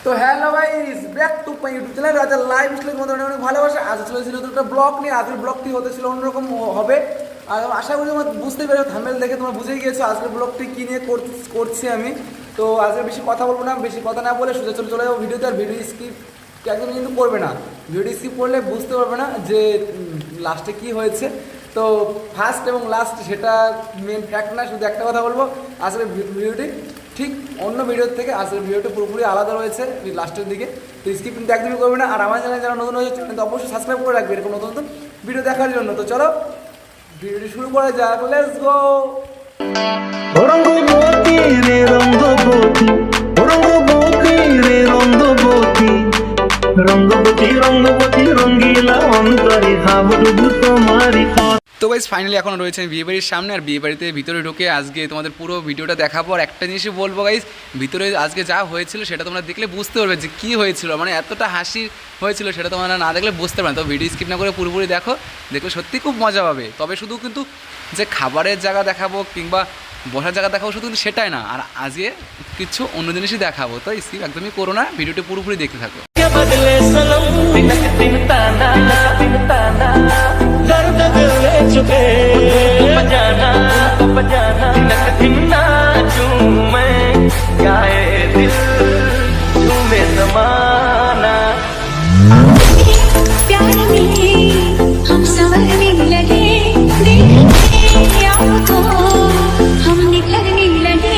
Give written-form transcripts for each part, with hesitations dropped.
তো hello guys, back to my YouTube channel রাজা live style. তোমাদের অনেক অনেক ভালোবাসা। আজ চলেছিল একটা ব্লগ নিয়ে। আজকের ব্লগটি হতে ছিল অন্যরকম হবে। আর আশা করি তোমরা বুঝতে পেরেছো, থাম্বনেল দেখে তোমরা বুঝেই গিয়েছো আজকের ব্লগটি কী নিয়ে করছি আমি। তো আজকে বেশি কথা বলবো না, বেশি কথা না বলে সোজা চলে যাবো ভিডিওতে। আর ভিডিও স্কিপ একদম কিন্তু করবে না, ভিডিও স্কিপ করলে বুঝতে পারবে না যে লাস্টে কী হয়েছে। তো ফার্স্ট এবং লাস্ট সেটা মেন ফ্যাক্ট না, শুধু একটা কথা বলবো, আসলে ভিডিওটি ঠিক অন্য ভিডিওর থেকে আসলে ভিডিওটা পুরোপুরি আলাদা রয়েছে লাস্টের দিকে। তো স্কিপ কিন্তু একদমই করবে না। আর আমার চ্যানেল যারা নতুন হয়েছে চ্যানেলটা অবশ্যই সাবস্ক্রাইব করে রাখবে এরকম নতুন নতুন ভিডিও দেখার জন্য। তো চলো ভিডিওটি শুরু করা যাক, লেটস গো। রঙ্গবতী রে রঙ্গবতী, রঙ্গবতী রে রঙ্গবতী, রঙ্গবতী রঙ্গবতী রঙ্গিলা অন্তরে ভাবডুবু তোমারি। তো গাইস ফাইনালি এখন রয়েছে বিয়ে বাড়ির সামনে। আর বিয়ে বাড়িতে ভিতরে ঢুকে আজকে তোমাদের পুরো ভিডিওটা দেখাবো। আর একটা জিনিসই বলবো গাইস, ভিতরে আজকে যা হয়েছিল সেটা তোমরা দেখলে বুঝতে পারবে যে কী হয়েছিল। মানে এতটা হাসি হয়েছিল সেটা তোমরা না দেখলে বুঝতে পারবে। তো ভিডিও স্কিপ না করে পুরোপুরি দেখো, দেখলে সত্যি খুব মজা পাবে। তবে শুধু কিন্তু যে খাবারের জায়গা দেখাবো কিংবা বসার জায়গা দেখাবো শুধু কিন্তু সেটাই না, আর আজকে কিছু অন্য জিনিসই দেখাবো। তো স্কিপ একদমই করো না, ভিডিওটি পুরোপুরি দেখতে থাকো। बदले सनम तिनक तिन ताना दर्द दिल ले चुके बजाना बजाना तिनक तिन नाचू मैं गाए दिल तुम्हें जमाना। प्यार में हम संवरने लगे, देखते आँखों हम निखरने लगे।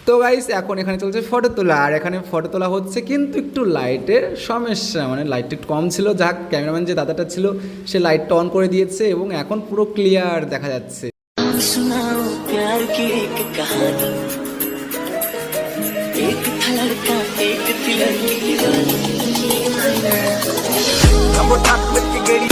তো গাইস এখন এখানে চলছে ফটো তোলা। আর এখানে ফটো তোলা হচ্ছে কিন্তু একটু লাইটের সমস্যা, মানে লাইটটা একটু কম ছিল। যাক, ক্যামেরাম্যান যে দাদাটা ছিল সে লাইটটা অন করে দিয়েছে এবং এখন পুরো ক্লিয়ার দেখা যাচ্ছে। सुनाओ प्यार की एक कहानी, एक था लड़का एक थी लड़की दीवानी। अब वो ठाक लग गई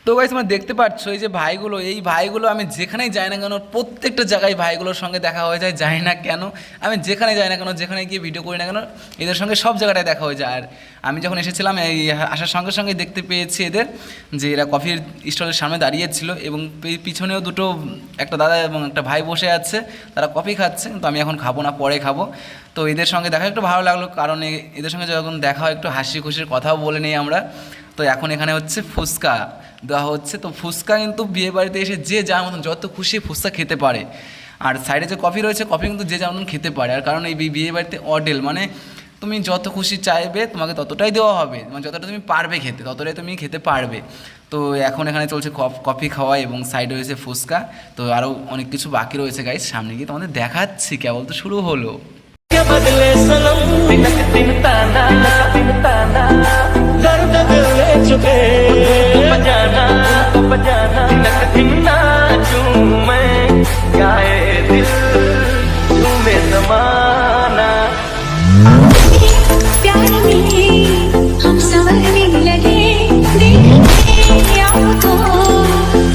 তো গাইস তোমরা দেখতে পাচ্ছ এই যে ভাইগুলো, এই ভাইগুলো আমি যেখানেই যাই না কেন প্রত্যেকটা জায়গায় ভাইগুলোর সঙ্গে দেখা হয়ে যায়। যাই না কেন, আমি যেখানে যাই না কেন, যেখানে গিয়ে ভিডিও করি না কেন, এদের সঙ্গে সব জায়গাটায় দেখা হয়ে যায়। আর আমি যখন এসেছিলাম এই আসার সঙ্গে সঙ্গে দেখতে পেয়েছি এদের যে এরা কফির স্টলের সামনে দাঁড়িয়েছিল এবং পিছনেও দুটো একটা দাদা এবং একটা ভাই বসে আছে, তারা কফি খাচ্ছে। কিন্তু আমি এখন খাবো না, পরে খাবো। তো এদের সঙ্গে দেখা একটু ভালো লাগলো, কারণ এদের সঙ্গে যখন দেখা হয় একটু হাসি খুশির কথাও বলে নিই আমরা। তো এখন এখানে হচ্ছে ফুচকা দেওয়া হচ্ছে। তো ফুচকা কিন্তু বিয়ে বাড়িতে এসে যে যার মতন যত খুশি ফুচকা খেতে পারে। আর সাইডে যে কফি রয়েছে, কফি কিন্তু যে যার মতন খেতে পারে। আর কারণ এই বিয়ে বাড়িতে অডেল, মানে তুমি যত খুশি চাইবে তোমাকে ততটাই দেওয়া হবে, মানে যতটা তুমি পারবে খেতে ততটাই তুমি খেতে পারবে। তো এখন এখানে চলছে কফি খাওয়া এবং সাইডে রয়েছে ফুচকা। তো আরও অনেক কিছু বাকি রয়েছে গাইস, সামনে গিয়ে তোমাদের দেখাচ্ছি, কেবল তো শুরু হলো। बदले सनम तिनक तिन ताना दर्द दिल ले चुके बजाना बजाना तिनक तिन नाचू मैं गाए दिल तुम्हें जमाना। प्यार में हम संवरने लगे, देखते आँखों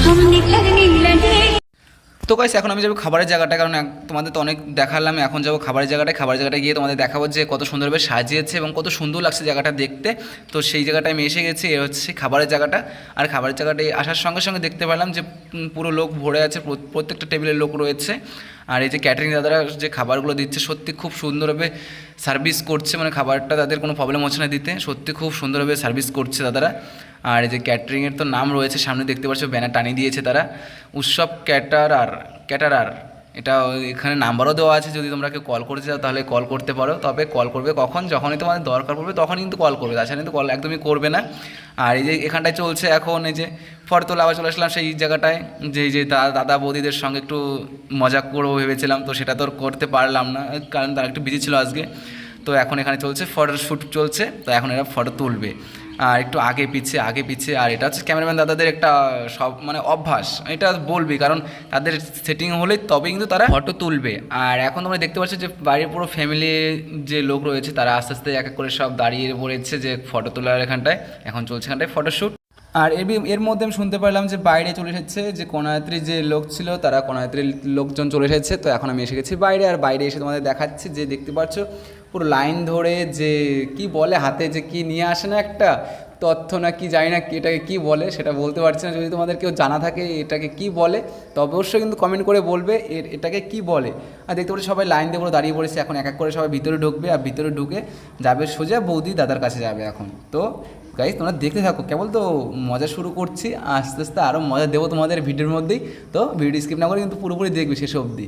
हम निखरने लगे। তো গাইস এখন আমি যাবো খাবারের জায়গাটা, কারণ তোমাদের তো অনেক দেখালাম। এখন যাবো খাবারের জায়গাটায় গিয়ে তোমাদের দেখাবো যে কত সুন্দরভাবে সাজিয়েছে এবং কত সুন্দর লাগছে জায়গাটা দেখতে। তো সেই জায়গাটায় আমি এসে গেছি, এ হচ্ছে খাবারের জায়গাটা। আর খাবারের জায়গাটায় আসার সঙ্গে সঙ্গে দেখতে পেলাম যে পুরো লোক ভরে আছে, প্রত্যেকটা টেবিলের লোক রয়েছে। আর এই যে ক্যাটারিং দাদারা যে খাবারগুলো দিচ্ছে সত্যি খুব সুন্দরভাবে সার্ভিস করছে, মানে খাবারটা তাদের কোনো প্রবলেম হচ্ছে না দিতে, সত্যি খুব সুন্দরভাবে সার্ভিস করছে দাদারা। আর এই যে ক্যাটারিংয়ের তো নাম রয়েছে সামনে দেখতে পাচ্ছ, ব্যানার টানিয়ে দিয়েছে তারা, উৎসব ক্যাটারার। এটা এখানে নাম্বারও দেওয়া আছে, যদি তোমরা কেউ কল করতে চাও তাহলে কল করতে পারো। তবে কল করবে কখন, যখনই তোমাদের দরকার পড়বে তখন কিন্তু কল করবে, তাছাড়া কিন্তু কল একদমই করবে না। আর এই যে এখানটায় চলছে এখন এই যে ফটো তোলা, আবার চলে আসলাম সেই জায়গাটায় যে দাদা বৌদিদের সঙ্গে একটু মজা করবো ভেবেছিলাম, তো সেটা তো আর করতে পারলাম না, কারণ তারা একটু বিজি ছিল আজকে। তো এখন এখানে চলছে ফটো শ্যুট চলছে, তো এখন এরা ফটো তুলবে। আর একটু আগে পিছে। আর এটা হচ্ছে ক্যামেরাম্যান দাদাদের একটা সব মানে অভ্যাস, এটা বলবি, কারণ তাদের সেটিং হলেই তবে কিন্তু তারা ফটো তুলবে। আর এখন তোমরা দেখতে পাচ্ছ যে বাড়ির পুরো ফ্যামিলি যে লোক রয়েছে তারা আস্তে আস্তে এক এক করে সব দাঁড়িয়ে পড়েছে যে ফটো তোলার এখানটায়। এখন চলছে এখানটায় ফটোশ্যুট। আর এর মধ্যে আমি শুনতে পারলাম যে বাইরে চলে এসেছে যে কনায়াত্রী যে লোক ছিল, তারা কনায়াত্রীর লোকজন চলে এসেছে। তো এখন আমি এসে গেছি বাইরে। আর বাইরে এসে তোমাদের দেখাচ্ছি যে দেখতে পাচ্ছ পুরো লাইন ধরে যে কি বলে হাতে যে কি নিয়ে আসে না একটা, তো তথ্য না কি জানি না এটাকে কি বলে সেটা বলতে পারছি না। যদি তোমাদের কেউ জানা থাকে এটাকে কি বলে তো অবশ্যই কিন্তু কমেন্ট করে বলবে এটাকে কি বলে। আর দেখতে পাচ্ছি সবাই লাইন দিয়ে পুরো দাঁড়িয়ে পড়েছে, এখন এক এক করে সবাই ভিতরে ঢুকবে আর ভিতরে ঢুকে যাবে সোজা বৌদি দাদার কাছে যাবে এখন। তো গাইস তোমরা দেখতে থাকো, কেবল তো মজা শুরু করছি, আস্তে আস্তে আরও মজা দেবো তোমাদের ভিডিওর মধ্যেই। তো ভিডিও স্কিপ না করে কিন্তু পুরোপুরি দেখবে শেষ অবধি।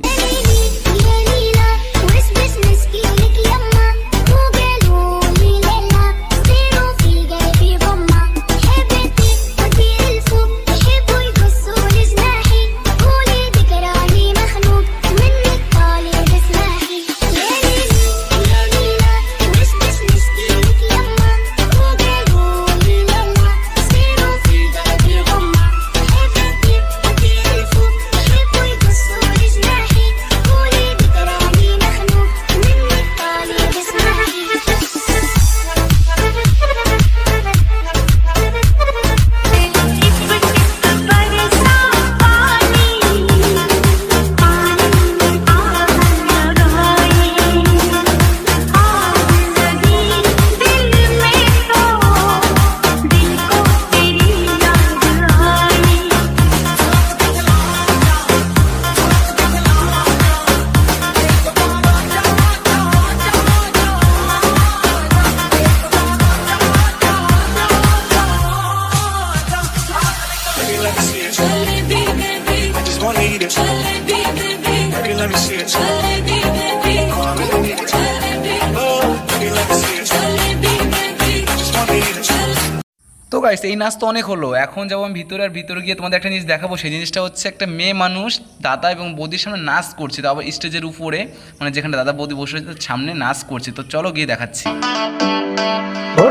তো গাইস এই নাচ তো অনেক হলো, এখন যাবো আমি ভিতরে, আর ভিতরে গিয়ে তোমাদের একটা জিনিস দেখাবো। সেই জিনিসটা হচ্ছে একটা মেয়ে মানুষ দাদা এবং বৌদির সামনে নাচ করছে, তো আবার স্টেজের উপরে মানে যেখানে দাদা বৌদি বসে আছে তার সামনে নাচ করছে। তো চলো গিয়ে দেখাচ্ছি।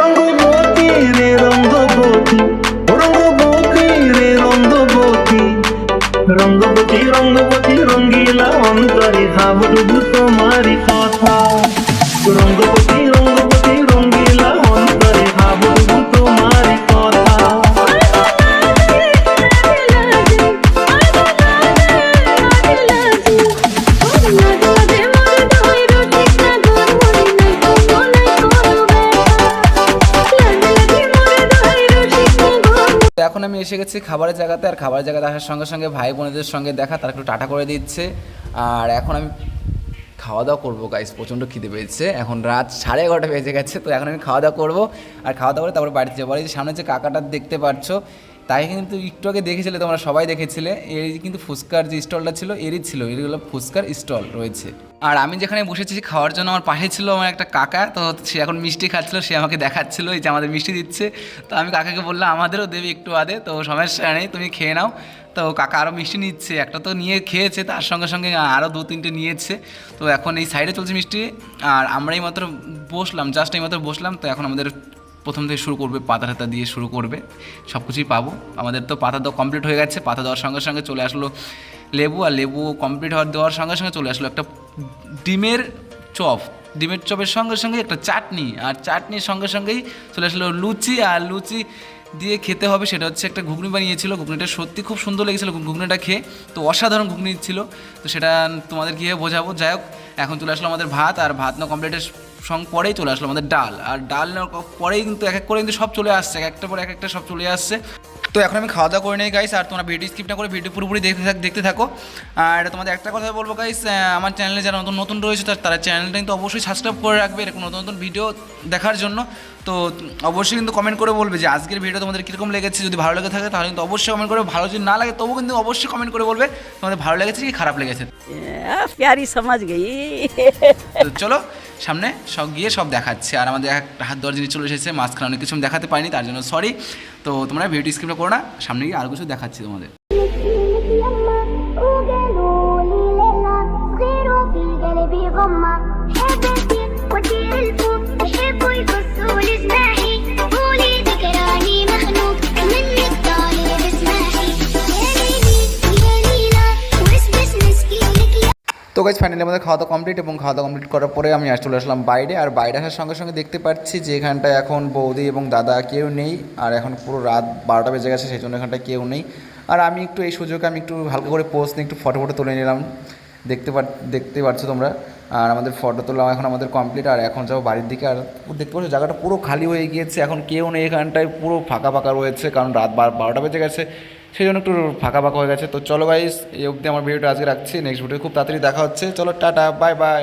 রঙ্গবতী রে রঙ্গবতী, রঙ্গবতী রে রঙ্গবতী, রঙ্গবতী রঙ্গবতী রঙ্গিলা অন্তরে ভাবডুবু তোমারি কথা, রঙ্গবতী রঙ্গবতী রঙ্গিলা অন্তরে ভাবডুবু তোমারি কথা। তো এখন আমি এসে গেছি খাবারের জায়গাতে, আর খাবারের জায়গাতে আসার সঙ্গে সঙ্গে ভাই বোনেদের সঙ্গে দেখা, তারা একটু টাটা করে দিচ্ছে। আর এখন আমি খাওয়া দাওয়া করবো গাইস, প্রচণ্ড খিদে পেয়েছে, এখন রাত 11:30 বেজে গেছে। তো এখন আমি খাওয়া দাওয়া করবো, আর খাওয়া দাওয়া করে তারপর বাড়িতে যাবো। আর এই যে সামনে যে কাকাটা দেখতে পাচ্ছ তাই কিন্তু একটু আগে দেখেছিলে, তোমরা সবাই দেখেছিলে, এর কিন্তু ফুচকার যে স্টলটা ছিল এরই ছিল, এর হলো ফুচকার স্টল রয়েছে। আর আমি যেখানে বসেছি খাওয়ার জন্য আমার পাশে ছিল আমার একটা কাকা, তো সে এখন মিষ্টি খাচ্ছিলো, সে আমাকে দেখাচ্ছিলো এই যে আমাদের মিষ্টি দিচ্ছে। তো আমি কাকাকে বললাম আমাদেরও দেবে একটু আদে, তো সমস্যা নেই তুমি খেয়ে নাও। তো কাকা আরও মিষ্টি নিচ্ছে, একটা তো নিয়ে খেয়েছে, তার সঙ্গে সঙ্গে আরও 2-3টে নিয়েছে। তো এখন এই সাইডে চলছে মিষ্টি, আর আমরাই মাত্র বসলাম, জাস্ট এই মাত্র বসলাম। তো এখন আমাদের প্রথম থেকে শুরু করবে, পাতা টাতা দিয়ে শুরু করবে, সব কিছুই পাবো। আমাদের তো পাতা দেওয়া কমপ্লিট হয়ে গেছে, পাতা দেওয়ার সঙ্গে সঙ্গে চলে আসলো লেবু, আর লেবু কমপ্লিট দেওয়ার সঙ্গে সঙ্গে চলে আসলো একটা ডিমের চপ, ডিমের চপের সঙ্গে সঙ্গে একটা চাটনি, আর চাটনির সঙ্গে সঙ্গেই চলে আসলো লুচি, আর লুচি দিয়ে খেতে হবে সেটা হচ্ছে একটা ঘুগনি বানিয়েছিল, ঘুগনিটা সত্যি খুব সুন্দর লেগেছিলো ঘুগনিটা খেয়ে, তো অসাধারণ ঘুগনি ছিল। তো সেটা তোমাদের গিয়ে বোঝাবো। যাই হোক এখন চলে আসলো আমাদের ভাত, আর ভাত না কমপ্লিটের সঙ্গে পরেই চলে আসলো আমাদের ডাল, আর ডাল পরেই কিন্তু এক এক করে কিন্তু সব চলে আসছে, একটা পর এক একটা সব চলে আসছে। তো এখন আমি খাওয়া দাওয়া করে নেই গাইস, আর তোমরা ভিডিও স্কিপ না করে ভিডিও পুরোপুরি দেখতে থাকো। আর তোমাদের একটা কথা বলবো গাইস, আমার চ্যানেলে যারা নতুন রয়েছে তারা চ্যানেলটা কিন্তু অবশ্যই সাবস্ক্রাইব করে রাখবে এরকম নতুন নতুন ভিডিও দেখার জন্য। তো অবশ্যই কিন্তু কমেন্ট করে বলবে যে আজকের ভিডিও তোমাদের কীরকম লেগেছে, যদি ভালো লেগে থাকে তাহলে কিন্তু অবশ্যই কমেন্ট করে, ভালো যদি না লাগে তবুও কিন্তু অবশ্যই কমেন্ট করে বলবে তোমাদের ভালো লেগেছে কি খারাপ লেগেছে। प्यारी समझ गई। তো চলো সামনে সব গিয়ে সব দেখাচ্ছে। আর আমাদের একটা হাত ধোয়ার জিনিস চলে এসেছে, মাঝখানে অনেক কিছু আমি দেখাতে পারিনি, তার জন্য সরি। তো তোমরা ভিডিও স্ক্রিপ্ট করো না, সামনে গিয়ে আরও কিছু দেখাচ্ছি তোমাদের। তো গাইজ ফাইনালি আমাদের খাওয়া দাওয়া কমপ্লিট, এবং খাওয়া দাওয়া কমপ্লিট করার পরে আমি চলে আসলাম বাইরে। আর বাইরে আসার সঙ্গে সঙ্গে দেখতে পাচ্ছি যে এখানটায় এখন বৌদি এবং দাদা কেউ নেই, আর এখন পুরো রাত 12টা বেজে গেছে, সেই জন্য এখানটায় কেউ নেই। আর আমি একটু এই সুযোগে আমি একটু হালকা করে পোজ নিয়ে একটু ফটো তুলে নিলাম, দেখতে পাচ্ছ তোমরা। আর আমাদের ফটো তোলা এখন আমাদের কমপ্লিট, আর এখন যাবো বাড়ির দিকে। আর দেখতে পাচ্ছ জায়গাটা পুরো খালি হয়ে গিয়েছে, এখন কেউ নেই এখানটায়, পুরো ফাঁকা ফাঁকা রয়েছে, কারণ রাত 12টা বেজে গেছে, সেই জন্য একটু ফাঁকা ফাঁকা হয়ে গেছে। তো চলো গাইস, এই অবধি আমার ভিডিওটা আজকে রাখছি, নেক্সট ভিডিও খুব তাড়াতাড়ি দেখা হচ্ছে। চলো টাটা, বাই বাই।